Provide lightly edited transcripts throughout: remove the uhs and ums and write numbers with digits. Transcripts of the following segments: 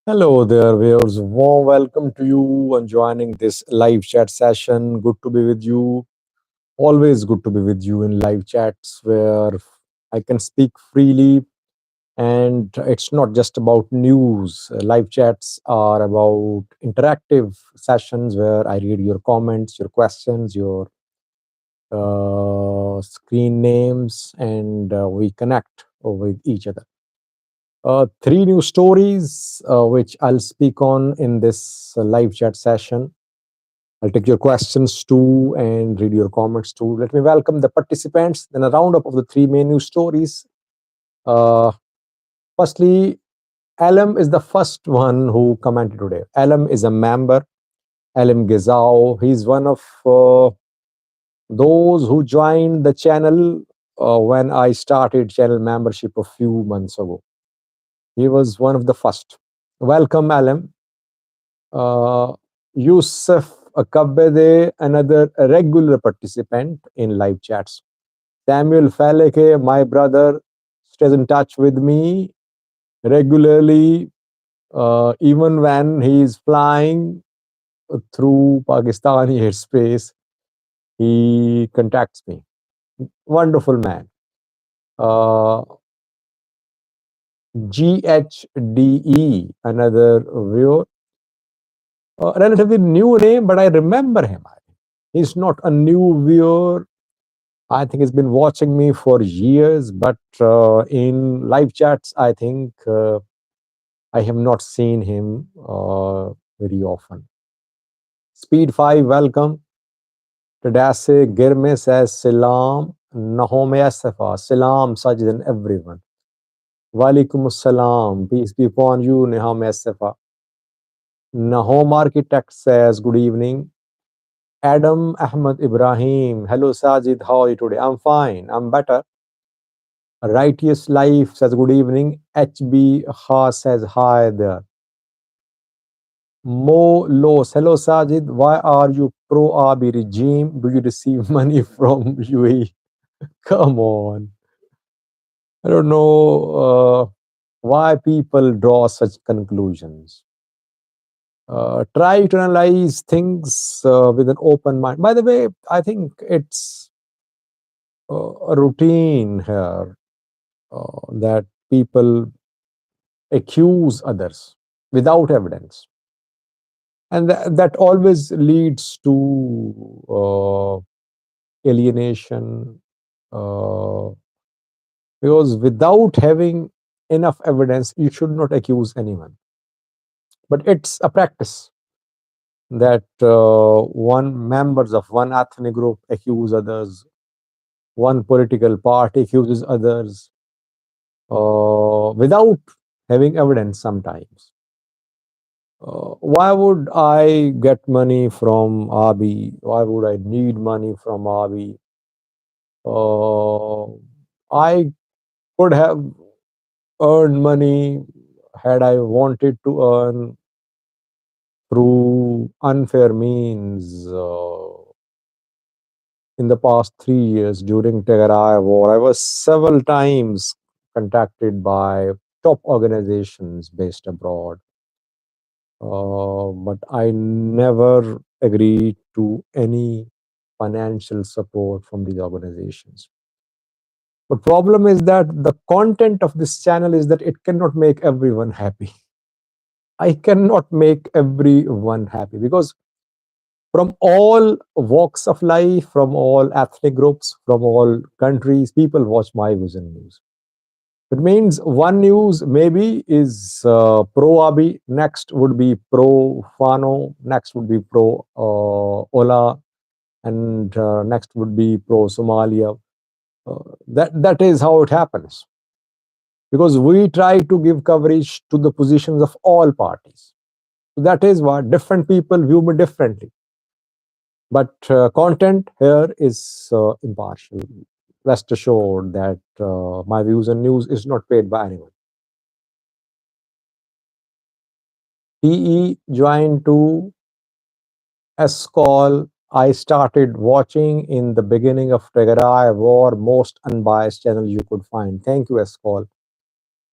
Hello there, viewers. Warm welcome to you on joining this live chat session. Good to be with you. Always good to be with you in live chats where I can speak freely. And it's not just about news. Live chats are about interactive sessions where I read your comments, your questions, your screen names, and we connect with each other. Three new stories which I'll speak on in this live chat session. I'll take your questions too and read your comments too. Let me welcome the participants. Then a roundup of the three main news stories. Uh, Firstly, Alam is the first one who commented today. Alam is a member. Alam Gizao. He's one of those who joined the channel when I started channel membership a few months ago. He was one of the first. Welcome, Alam. uh, Yusuf Kabede, another regular participant in live chats. Samuel Faleke, my brother, stays in touch with me regularly, even when he is flying through Pakistani airspace. He contacts me. Wonderful man. Uh, GHDE, another viewer. Relatively new name, but I remember him. He's not a new viewer. I think he's been watching me for years, but in live chats, I think I have not seen him very often. Speed 5, welcome. Tadase Girme says Salam. Nahome Asafa. Salam, Sajid, and everyone. Walaikum Salam. Peace be upon you, Nahome Asafa. Nahom Architect says good evening. Adam Ahmad Ibrahim. Hello, Sajid. How are you today? I'm fine. I'm better. Righteous Life says good evening. HB Ha says hi there. Mo Los. Hello, Sajid. Why are you pro Abiy regime? Do you receive money from UAE? Come on. I don't know why people draw such conclusions. Try to analyze things with an open mind. By the way, I think it's a routine here that people accuse others without evidence, and that always leads to alienation, uh, because without having enough evidence you should not accuse anyone, but it's a practice that one members of one ethnic group accuse others, one political party accuses others without having evidence sometimes. Why would I get money from Abiy? Why would I need money from Abiy? I could have earned money had I wanted to earn through unfair means. In the past 3 years during Tigray war, I was several times contacted by top organizations based abroad. But I never agreed to any financial support from these organizations. The problem is that the content of this channel is that it cannot make everyone happy. I cannot make everyone happy because from all walks of life, from all ethnic groups, from all countries, people watch my Vision News. It means one news maybe is pro Abiy, next would be pro Fano, next would be pro Ola, and next would be pro Somalia. That is how it happens, because we try to give coverage to the positions of all parties. So that is what different people view me differently. But content here is impartial. Rest assured that my views and news is not paid by anyone. PE joined to S-Call. I started watching in the beginning of Tigray war, most unbiased channel you could find. Thank you, S-Call.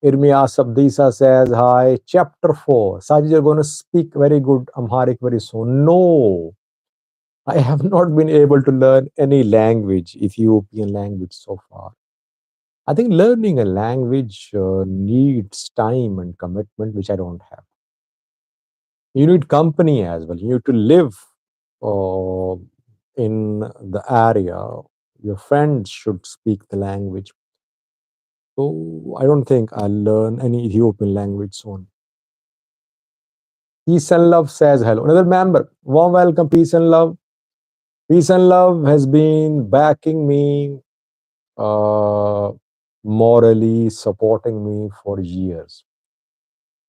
Irmias Abdisa says, hi. Chapter 4. Sajid, you're going to speak very good Amharic very soon. No, I have not been able to learn any language, Ethiopian language so far. I think learning a language needs time and commitment, which I don't have. You need company as well. You need to live uh, in the area. Your friends should speak the language. So I don't think I'll learn any Ethiopian language soon. Peace and Love says hello. Another member, warm welcome, Peace and Love. Peace and Love has been backing me, uh, morally supporting me for years.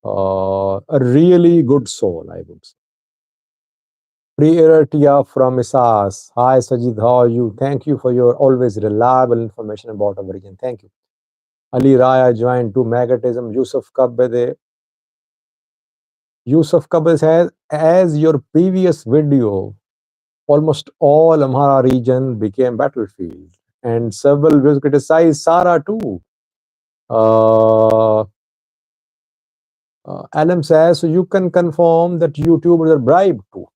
A really good soul, I would say. Priyatia from Isas. Hi, Sajid, how are you? Thank you for your always reliable information about our region. Thank you. Ali Raya joined to Magatism. Yusuf Kabir says, as your previous video, almost all Amhara region became battlefield. And several views criticized Sara too. Uh, Alam says, so you can confirm that YouTubers are bribed too.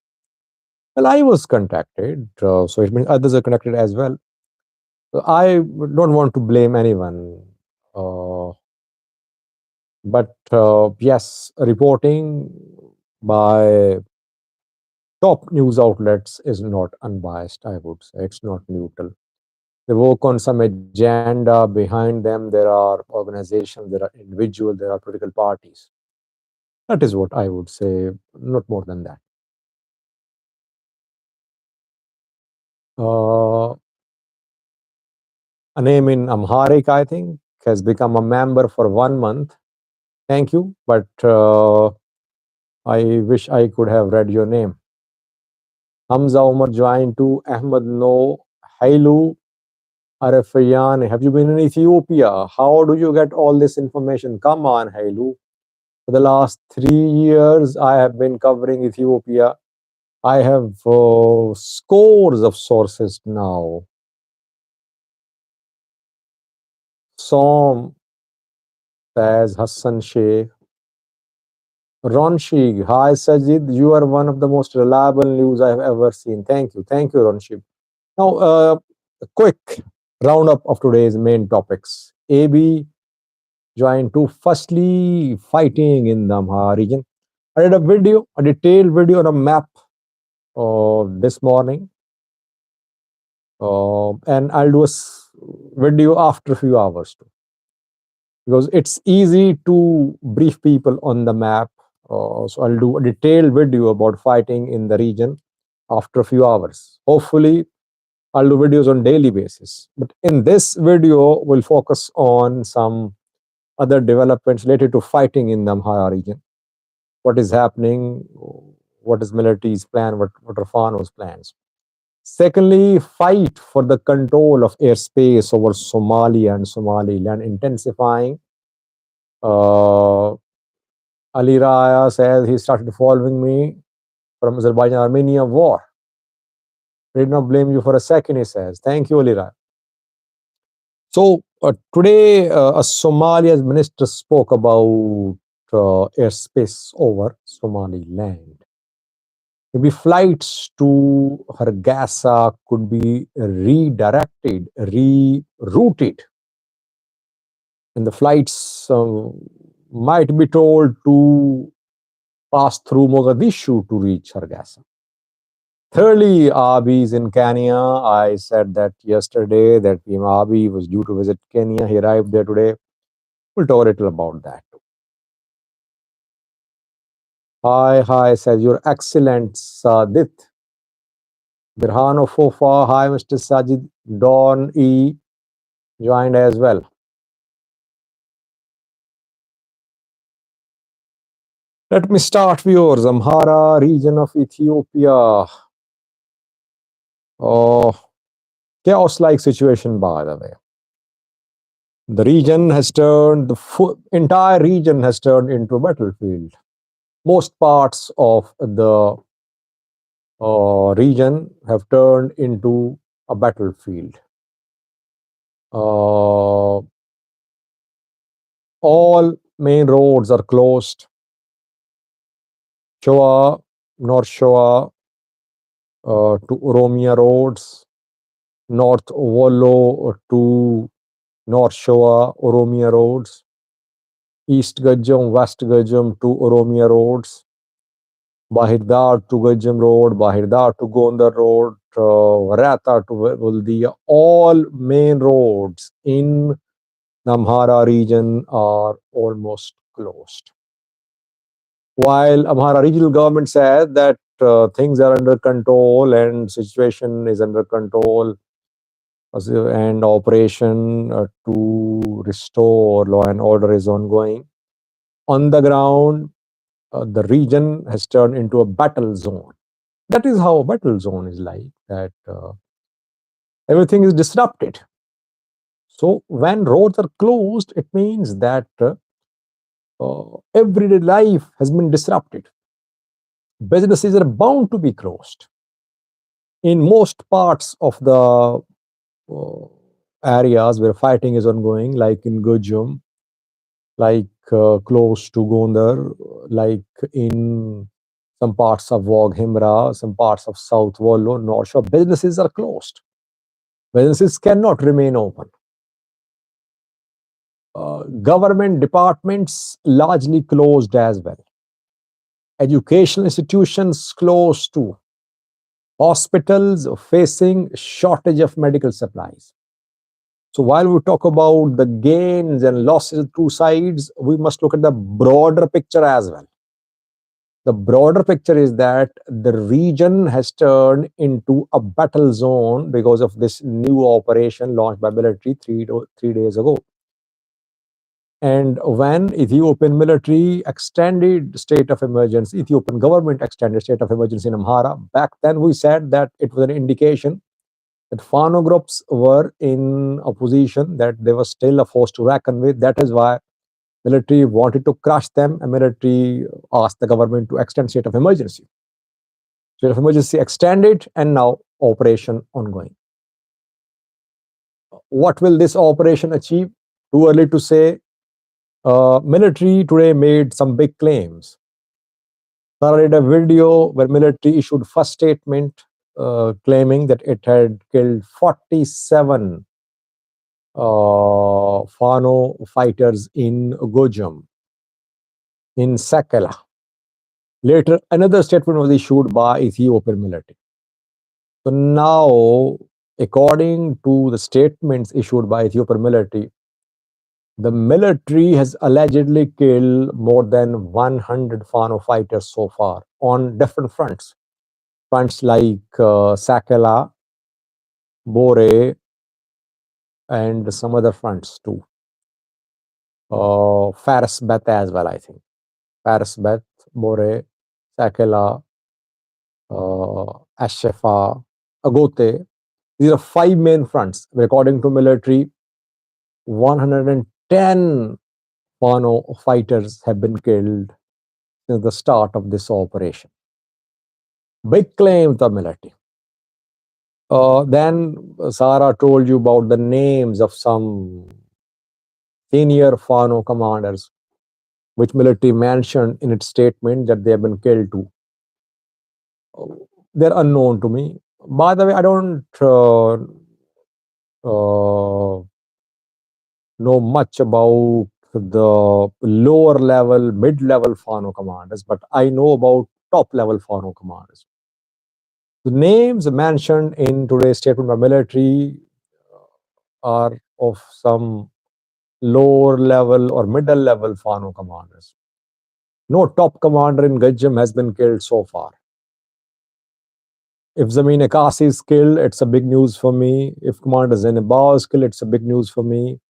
Well, I was contacted, so it means others are contacted as well. So I don't want to blame anyone. Uh, but yes, reporting by top news outlets is not unbiased, I would say. It's not neutral. They work on some agenda. Behind them, there are organizations, there are individuals, there are political parties. That is what I would say, not more than that. Uh, a name in Amharic, I think, has become a member for 1 month. Thank you, but I wish I could have read your name. Hamza Umar joined to Ahmed No Hailu Arafayan. Have you been in Ethiopia? How do you get all this information? Come on, Hailu. For the last 3 years, I have been covering Ethiopia. I have scores of sources now. Som says Hassan Sheikh. Ron Sheikh, hi Sajid, you are one of the most reliable news I have ever seen. Thank you. Thank you, Ron Sheikh. Now, a quick roundup of today's main topics. Abiy joined to firstly fighting in the Amhara region. I did a video, a detailed video on a map this morning. And I'll do a video after a few hours too, because it's easy to brief people on the map. So I'll do a detailed video about fighting in the region after a few hours. Hopefully, I'll do videos on daily basis. But in this video, we'll focus on some other developments related to fighting in the Amhara region. What is happening? What is military's plan? What are Fano's plans? Secondly, fight for the control of airspace over Somalia and Somaliland intensifying. Uh, Ali Raya says he started following me from Azerbaijan-Armenia war. I did not blame you for a second, he says. Thank you, Ali Raya. So today, a Somalia's minister spoke about airspace over Somaliland. Maybe flights to Hargeisa could be redirected, rerouted, and the flights might be told to pass through Mogadishu to reach Hargeisa. Thirdly, Abiy is in Kenya. I said that yesterday that PM Abiy was due to visit Kenya. He arrived there today. We'll talk a little about that. Hi, says your excellent Sadit. Birhano Fofa, hi, Mr. Sajid. Don E joined as well. Let me start, viewers. Amhara region of Ethiopia. Oh, chaos-like situation, by the way. The region has turned, the entire region has turned into a battlefield. Most parts of the region have turned into a battlefield. All main roads are closed. Shoa, North Shoa to Oromia roads, North Wollo to North Shoa, Oromia roads, East Gajam, West Gajam to Oromia roads, Bahirdar to Gajam road, Bahirdar to Gondar road, Rata to Waldia. All main roads in the Amhara region are almost closed. While Amhara regional government says that things are under control and situation is under control and operation to restore law and order is ongoing. On the ground, the region has turned into a battle zone. That is how a battle zone is like, that everything is disrupted. So when roads are closed, it means that everyday life has been disrupted. Businesses are bound to be closed. In most parts of the areas where fighting is ongoing, like in Gujum, like close to Gondar, like in some parts of Himra, some parts of South Wollo, North Shore, businesses are closed. Businesses cannot remain open. Government departments largely closed as well. Educational institutions closed too. Hospitals facing shortage of medical supplies. So while we talk about the gains and losses of two sides, we must look at the broader picture as well. The broader picture is that the region has turned into a battle zone because of this new operation launched by military 3 days ago. And when Ethiopian military extended state of emergency, Ethiopian government extended state of emergency in Amhara, back then we said that it was an indication that Fano groups were in a position that they were still a force to reckon with. That is why military wanted to crush them, and military asked the government to extend state of emergency. State of emergency extended, and now operation ongoing. What will this operation achieve? Too early to say. Military today made some big claims. I read a video where military issued first statement claiming that it had killed 47 Fano fighters in Gojam, in Sakala. Later, another statement was issued by Ethiopian military. So now, according to the statements issued by Ethiopian military, the military has allegedly killed more than 100 Fano fighters so far on different fronts. Fronts like Sakala, Bore, and some other fronts too. Faris Beth as well, I think. Faris Beth, Bore, Sakala, Ashefa, Agote. These are 5 main fronts. According to military, 110 Fano fighters have been killed since the start of this operation. Big claim the military. Then Sarah told you about the names of some senior Fano commanders, which military mentioned in its statement that they have been killed too. They're unknown to me. By the way, I don't know much about the lower level, mid level Fano commanders, but I know about top level Fano commanders. The names mentioned in today's statement by military are of some lower level or middle level Fano commanders. No top commander in Gajam has been killed so far. If Zameen Akasi is killed, it's a big news for me. If Commander Zenibao is killed, it's a big news for me.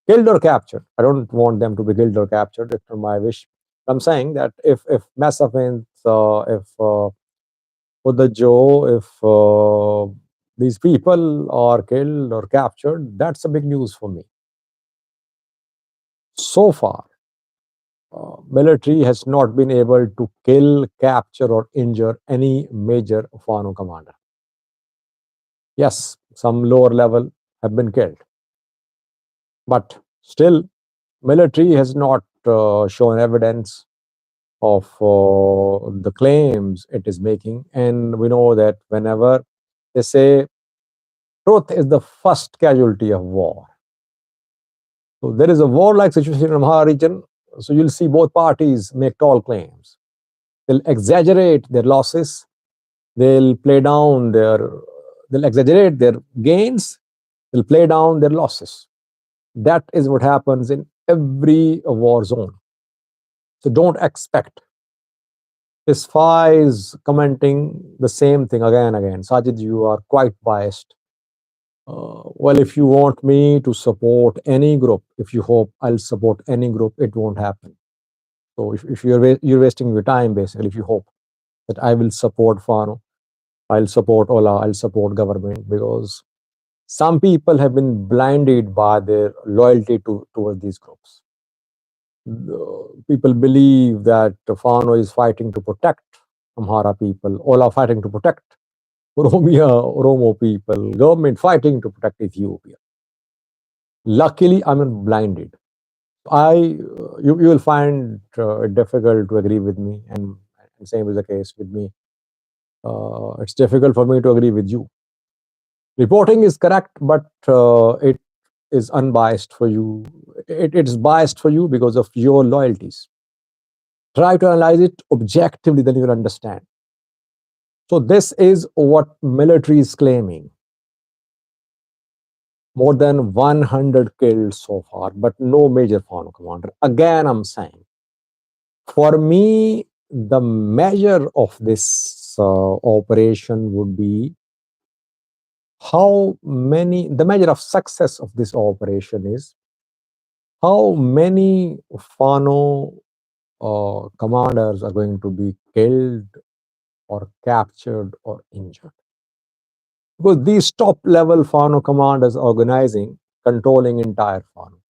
Killed or captured. I don't want them to be killed or captured. It's not my wish. I'm saying that if Massafin, if Udajo, if these people are killed or captured, that's a big news for me. So far, military has not been able to kill, capture, or injure any major Fano commander. Yes, some lower level have been killed, but still military has not shown evidence of the claims it is making. And we know that whenever they say truth is the first casualty of war. So there is a warlike situation in Amhara region. So you'll see both parties make tall claims. They'll exaggerate their losses. They'll play down their, they'll exaggerate their gains. They'll play down their losses. That is what happens in every war zone. So don't expect. This Spy is commenting the same thing again and again. Sajid, you are quite biased. Well, if you want me to support any group, if you hope I'll support any group, it won't happen. So if you're wasting your time, basically, if you hope that I will support Fano, I'll support Ola, I'll support government, because some people have been blinded by their loyalty towards these groups. People believe that Fano is fighting to protect Amhara people, Ola fighting to protect Oromo people, government fighting to protect Ethiopia. Luckily, I'm blinded. You will find it difficult to agree with me, and same is the case with me. It's difficult for me to agree with you. Reporting is correct, but it is unbiased for you. It's biased for you because of your loyalties. Try to analyze it objectively, then you'll understand. So this is what military is claiming. More than 100 killed so far, but no major Fano commander. Again, I'm saying, for me, the measure of this operation would be the measure of success of this operation is how many Fano commanders are going to be killed or captured or injured. Because these top level Fano commanders organizing, controlling entire Fano.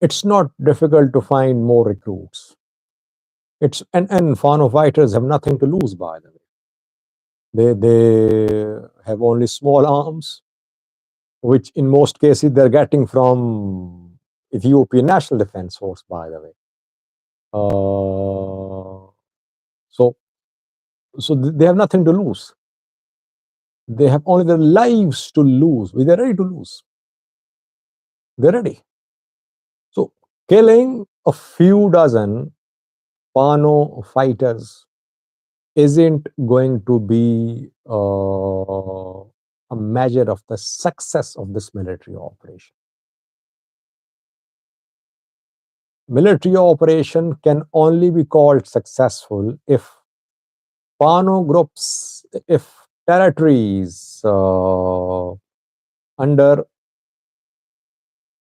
It's not difficult to find more recruits. And Fano fighters have nothing to lose, by the way. They have only small arms, which in most cases they're getting from Ethiopian National Defense Force, by the way. So they have nothing to lose. They have only their lives to lose. They're ready to lose. They're ready. So killing a few dozen Fano fighters isn't going to be a measure of the success of this military operation. Military operation can only be called successful if Fano groups, if territories under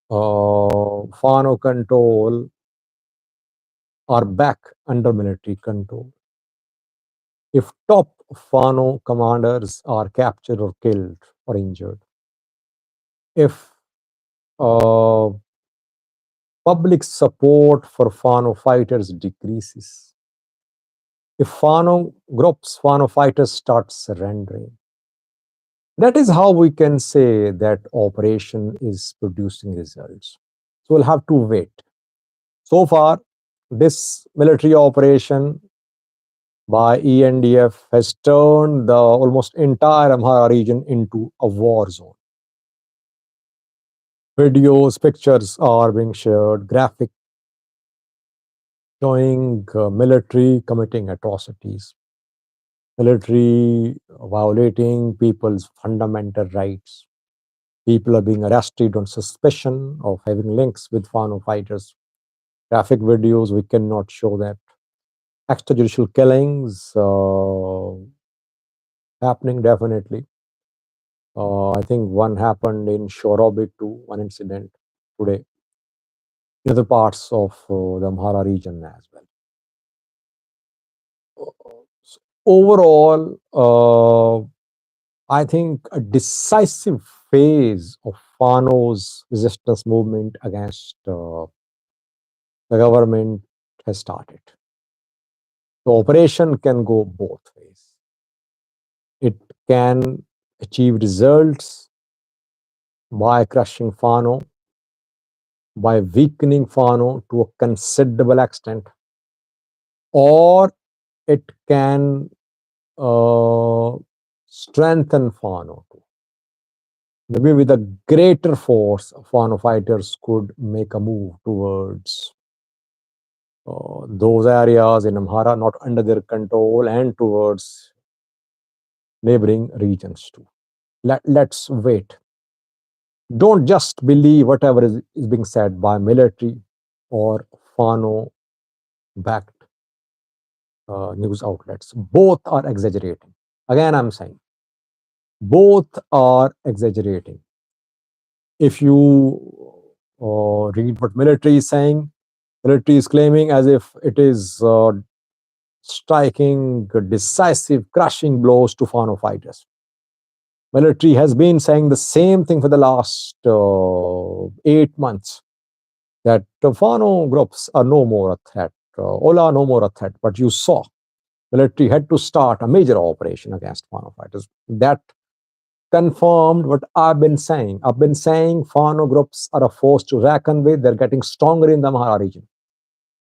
Fano control are back under military control. If top Fano commanders are captured or killed or injured, if public support for Fano fighters decreases, if Fano groups, Fano fighters start surrendering, that is how we can say that operation is producing results. So we'll have to wait. So far, this military operation by ENDF has turned the almost entire Amhara region into a war zone. Videos, pictures are being shared, graphic showing military committing atrocities, military violating people's fundamental rights. People are being arrested on suspicion of having links with Fano fighters. Graphic videos, we cannot show that. Extrajudicial killings happening definitely. I think one happened in Shorobit too, one incident today. In other parts of the Amhara region as well. So overall, I think a decisive phase of Fano's resistance movement against the government has started. The operation can go both ways. It can achieve results by crushing Fano, by weakening Fano to a considerable extent, or it can uh, strengthen Fano. Maybe with a greater force, Fano fighters could make a move towards those areas in Amhara not under their control and towards neighboring regions too. Let's wait. Don't just believe whatever is being said by military or Fano backed news outlets. Both are exaggerating. Again, I'm saying both are exaggerating. If you read what military is saying, military is claiming as if it is striking decisive, crushing blows to Fano fighters. Military has been saying the same thing for the last 8 months, that Fano groups are no more a threat, Ola no more a threat. But you saw military had to start a major operation against Fano fighters. That confirmed what I've been saying. I've been saying Fano groups are a force to reckon with. They're getting stronger in the Amhara region.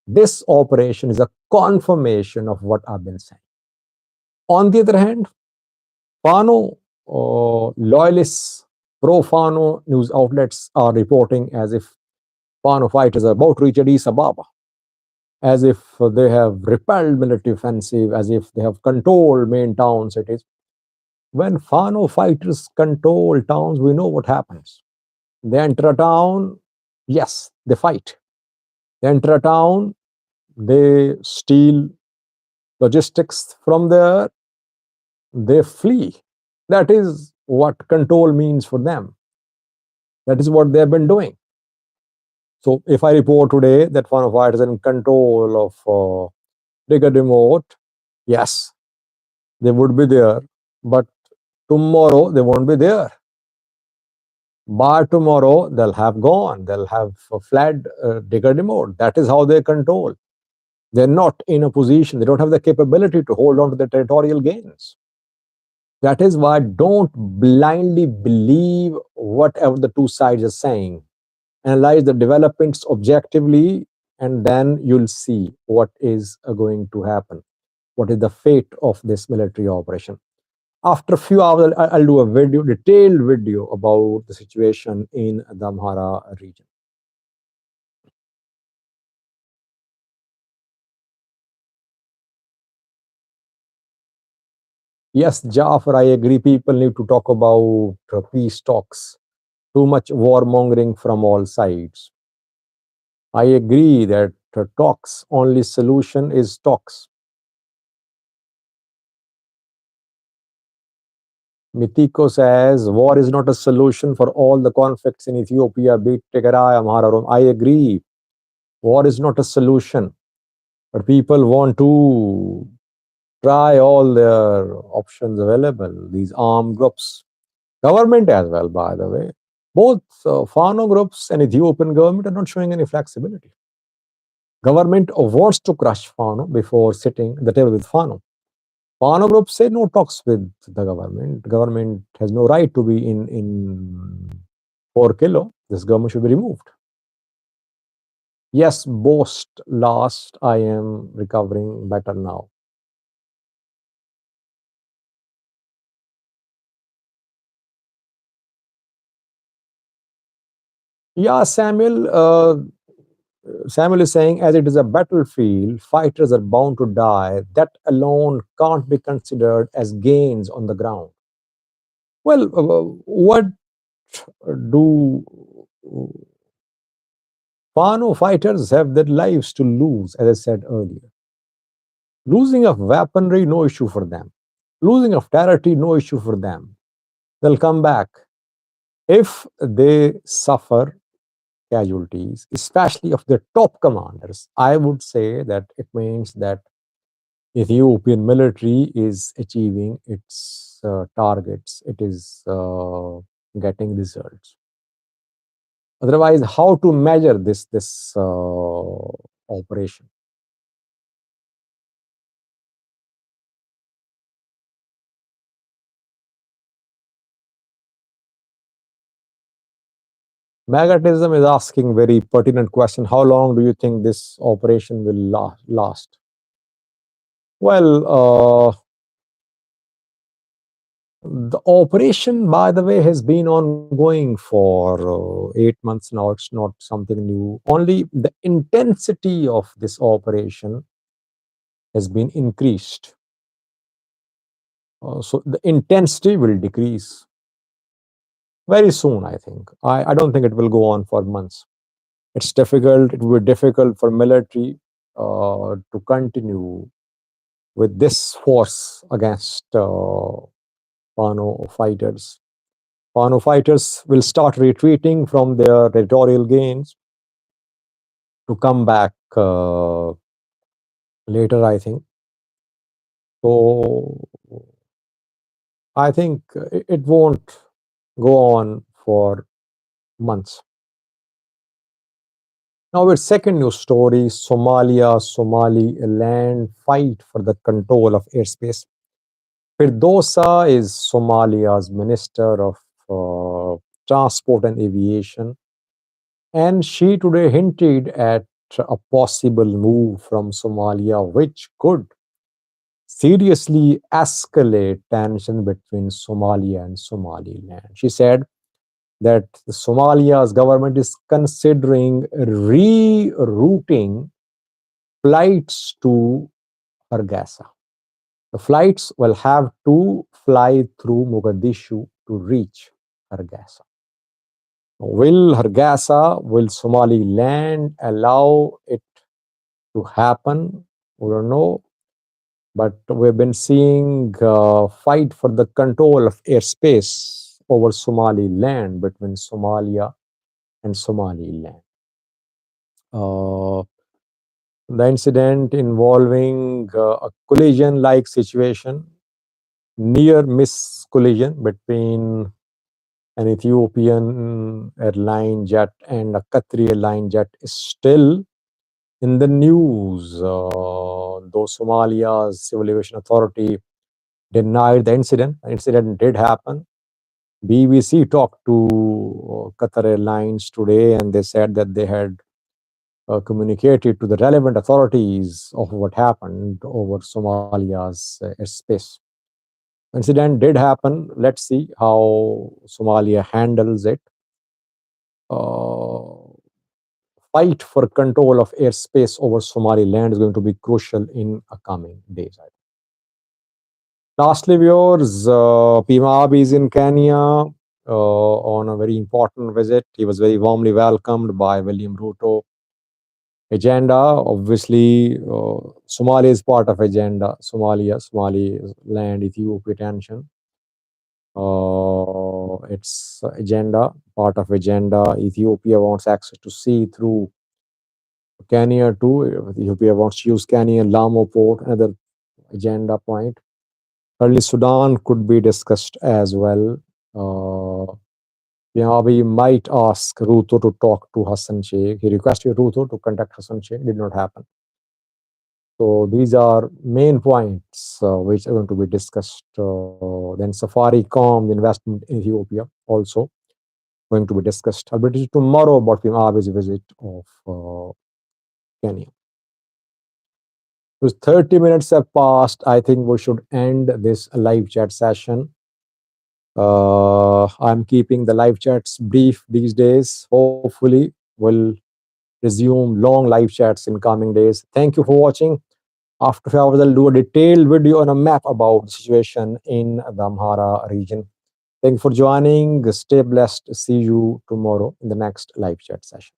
This operation is a confirmation of what I've been saying. On the other hand, Fano loyalists, pro-Fano news outlets are reporting as if Fano fighters are about to reach Addis Ababa, as if they have repelled military offensive, as if they have controlled main town cities. When Fano fighters control towns, we know what happens. They enter a town, yes, they fight. They enter a town, they steal logistics from there, they flee. That is what control means for them. That is what they have been doing. So if I report today that Fano fighters are in control of Digger Remote, yes, they would be there, but tomorrow they won't be there. By tomorrow, they'll have gone. They'll have fled Digger Remote. That is how they control. They're not in a position, they don't have the capability to hold on to the territorial gains. That is why don't blindly believe whatever the two sides are saying. Analyze the developments objectively, and then you'll see what is going to happen. What is the fate of this military operation? After a few hours, I'll do a video, detailed video about the situation in the Amhara region. Yes, Jafar, I agree. People need to talk about peace talks. Too much warmongering from all sides. I agree that talks, only solution is talks. Mitiko says, war is not a solution for all the conflicts in Ethiopia, be it Tigray, Amhara. I agree. War is not a solution. But people want to try all their options available, these armed groups. Government as well, by the way. Both Fano groups and Ethiopian government are not showing any flexibility. Government wants to crush Fano before sitting at the table with Fano. Fano groups say no talks with the government. Government has no right to be in 4 kilo. This government should be removed. Yes, boast last. I am recovering better now. Yeah, Samuel. Samuel is saying, as it is a battlefield, fighters are bound to die. That alone can't be considered as gains on the ground. Well, what do Fano fighters have their lives to lose, as I said earlier? Losing of weaponry, no issue for them. Losing of territory, no issue for them. They'll come back. If they suffer casualties, especially of their top commanders, I would say that it means that Ethiopian military is achieving its targets. It is getting results. Otherwise, how to measure this operation? Magnetism is asking very pertinent question. How long do you think this operation will last? Well, the operation, by the way, has been ongoing for 8 months now. It's not something new. Only the intensity of this operation has been increased. So the intensity will decrease very soon, I think. I don't think it will go on for months. It's difficult. It will be difficult for military to continue with this force against Fano fighters. Fano fighters will start retreating from their territorial gains to come back later, I think. So I think it won't go on for months. Now, our second news story: Somalia Somaliland fight for the control of airspace. Firdosa is Somalia's Minister of Transport and Aviation, and she today hinted at a possible move from Somalia, which could seriously escalate tension between Somalia and Somaliland. She said that Somalia's government is considering rerouting flights to Hargeisa. The flights will have to fly through Mogadishu to reach Hargeisa. Will Somaliland allow it to happen? We don't know. But we've been seeing fight for the control of airspace over Somaliland between Somalia and Somaliland. Uh, the incident involving a collision-like situation, near miss collision between an Ethiopian airline jet and a Qatari airline jet is still in the news. Though Somalia's Civil Aviation Authority denied the incident. The incident did happen. BBC talked to Qatar Airlines today, and they said that they had communicated to the relevant authorities of what happened over Somalia's airspace. The incident did happen. Let's see how Somalia handles it. Fight for control of airspace over Somaliland is going to be crucial in coming days. Lastly, viewers, PM Abiy is in Kenya on a very important visit. He was very warmly welcomed by William Ruto. Agenda, obviously, Somalia is part of agenda. Somaliland, Ethiopia tension. It's agenda, part of agenda. Ethiopia wants access to sea through Kenya too. Ethiopia wants to use Kenya and Lamu port, another agenda point. Early Sudan could be discussed as well. We might ask Ruto to talk to Hassan Sheikh. He requested Ruto to contact Hassan Sheikh. Did not happen. So these are main points which are going to be discussed. Then Safaricom, the investment in Ethiopia, also going to be discussed. I'll be tomorrow about Abiy's visit of Kenya. Because 30 minutes have passed, I think we should end this live chat session. I'm keeping the live chats brief these days. Hopefully, we'll resume long live chats in coming days. Thank you for watching. After 5 hours, I'll do a detailed video and a map about the situation in the Amhara region. Thank you for joining. Stay blessed. See you tomorrow in the next live chat session.